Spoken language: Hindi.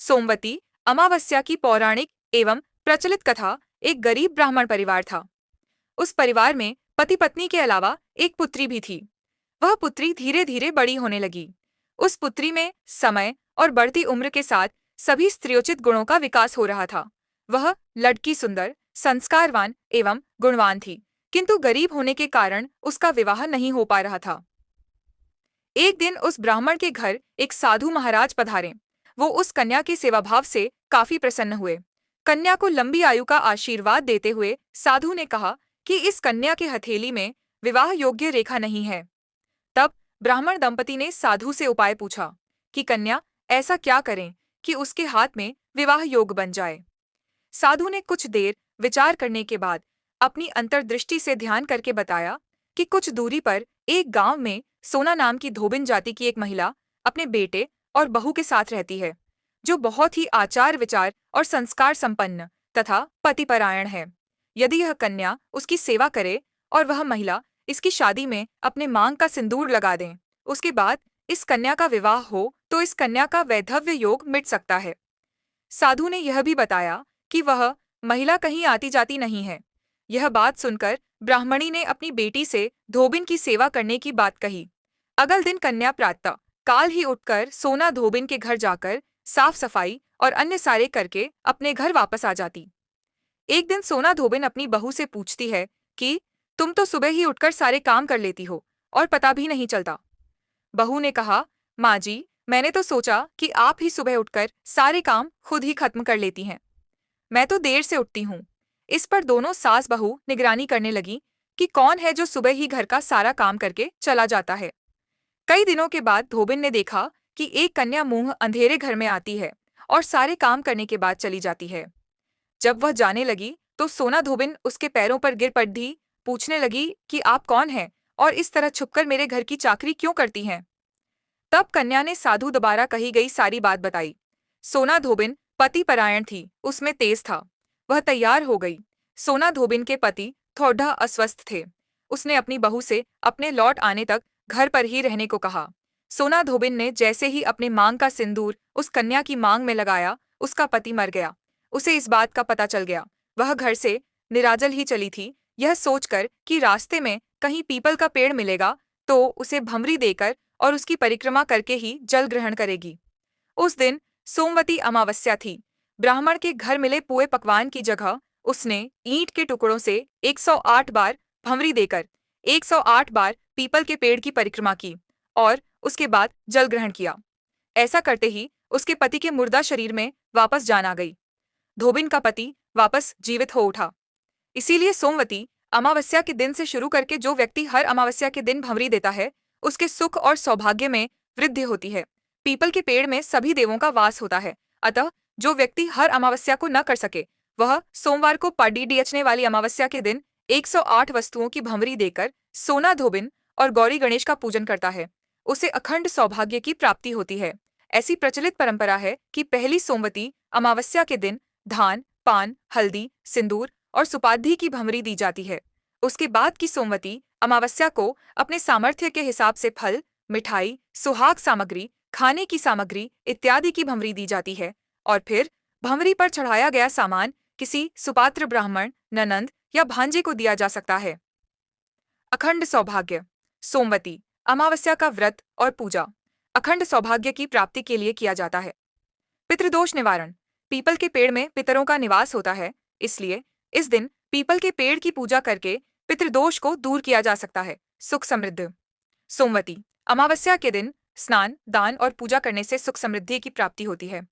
सोमवती अमावस्या की पौराणिक एवं प्रचलित कथा। एक गरीब ब्राह्मण परिवार था। उस परिवार में पति पत्नी के अलावा एक पुत्री भी थी। वह पुत्री धीरे धीरे बड़ी होने लगी। उस पुत्री में समय और बढ़ती उम्र के साथ सभी स्त्रियोचित गुणों का विकास हो रहा था। वह लड़की सुंदर, संस्कारवान एवं गुणवान थी, किंतु गरीब होने के कारण उसका विवाह नहीं हो पा रहा था। एक दिन उस ब्राह्मण के घर एक साधु महाराज पधारे। वो उस कन्या के सेवाभाव से काफी प्रसन्न हुए। कन्या को लंबी आयु का आशीर्वाद देते हुए साधु ने कहा कि इस कन्या के हथेली में विवाह योग्य रेखा नहीं है। तब ब्राह्मण दंपति ने साधु से उपाय पूछा कि कन्या ऐसा क्या करें कि उसके हाथ में विवाह योग बन जाए। साधु ने कुछ देर विचार करने के बाद अपनी अंतर्दृष्टि से ध्यान करके बताया कि कुछ दूरी पर एक गांव में सोना नाम की धोबिन जाति की एक महिला अपने बेटे और बहू के साथ रहती है, जो बहुत ही आचार विचार और संस्कार संपन्न तथा पतिपरायण है। यदि यह कन्या उसकी सेवा करे और वह महिला इसकी शादी में अपने मांग का सिंदूर लगा दें, उसके बाद इस कन्या का विवाह हो तो इस कन्या का वैधव्य योग मिट सकता है। साधु ने यह भी बताया कि वह महिला कहीं आती जाती नहीं है। यह बात सुनकर ब्राह्मणी ने अपनी बेटी से धोबिन की सेवा करने की बात कही। अगले दिन कन्या प्रातः काल ही उठकर सोना धोबिन के घर जाकर साफ सफाई और अन्य सारे करके अपने घर वापस आ जाती। एक दिन सोना धोबिन अपनी बहू से पूछती है कि तुम तो सुबह ही उठकर सारे काम कर लेती हो और पता भी नहीं चलता। बहू ने कहा, माँ जी, मैंने तो सोचा कि आप ही सुबह उठकर सारे काम खुद ही खत्म कर लेती हैं। मैं तो देर से उठती हूँ। इस पर दोनों सास बहू निगरानी करने लगी कि कौन है जो सुबह ही घर का सारा काम करके चला जाता है। कई दिनों के बाद धोबिन ने देखा कि एक कन्या मुंह अंधेरे घर में आती है और सारे काम करने के बाद चली जाती है। जब वह जाने लगी तो सोना धोबिन उसके पैरों पर गिर पड़ी, पूछने लगी कि आप कौन हैं और इस तरह छुपकर मेरे घर की चाकरी क्यों करती हैं। तब कन्या ने साधु दोबारा कही गई सारी बात बताई। सोना धोबिन पति परायण थी, उसमें तेज था। वह तैयार हो गई। सोना धोबिन के पति थोड़ा अस्वस्थ थे। उसने अपनी बहू से अपने लौट आने तक घर पर ही रहने को कहा। सोना धोबिन ने जैसे ही अपने मांग का सिंदूर उस कन्या की मांग में लगाया, उसका पति मर गया। उसे इस बात का पता चल गया। वह घर से निराजल ही चली थी, यह सोचकर कि रास्ते में कहीं पीपल का पेड़ मिलेगा तो उसे भंवरी देकर और उसकी परिक्रमा करके ही जल ग्रहण करेगी। उस दिन सोमवती अमावस्या थी। ब्राह्मण के घर मिले पुए पकवान की जगह उसने ईंट के टुकड़ों से 108 बार भंवरी देकर 108 बार पीपल के पेड़ की परिक्रमा की और उसके बाद जल ग्रहण किया। ऐसा करते ही उसके पति के मुर्दा शरीर में वापस जान आ गई। धोबिन का पति वापस जीवित हो उठा। इसीलिए सोमवती अमावस्या के दिन से शुरू करके जो व्यक्ति हर अमावस्या के दिन भंवरी देता है, उसके सुख और सौभाग्य में वृद्धि होती है। पीपल के पेड़ में सभी देवों का वास होता है। अतः जो व्यक्ति हर अमावस्या को न कर सके, वह सोमवार को पाडी डीएचने वाली अमावस्या के दिन 108 वस्तुओं की भंवरी देकर सोना धोबिन और गौरी गणेश का पूजन करता है। उसे अखंड सौभाग्य की प्राप्ति होती है। ऐसी प्रचलित परंपरा है कि पहली सोमवती अमावस्या के दिन धान, पान, हल्दी, सिंदूर और सुपाद्धि की भंवरी दी जाती है। उसके बाद की सोमवती अमावस्या को अपने सामर्थ्य के हिसाब से फल, मिठाई, सुहाग सामग्री, खाने की सामग्री इत्यादि की भंवरी दी जाती है और फिर भंवरी पर चढ़ाया गया सामान किसी सुपात्र ब्राह्मण, ननंद या भांजे को दिया जा सकता है। अखंड सौभाग्य। सोमवती अमावस्या का व्रत और पूजा अखंड सौभाग्य की प्राप्ति के लिए किया जाता है। पितृदोष निवारण। पीपल के पेड़ में पितरों का निवास होता है, इसलिए इस दिन पीपल के पेड़ की पूजा करके पितृदोष को दूर किया जा सकता है। सुख समृद्धि। सोमवती अमावस्या के दिन स्नान, दान और पूजा करने से सुख समृद्धि की प्राप्ति होती है।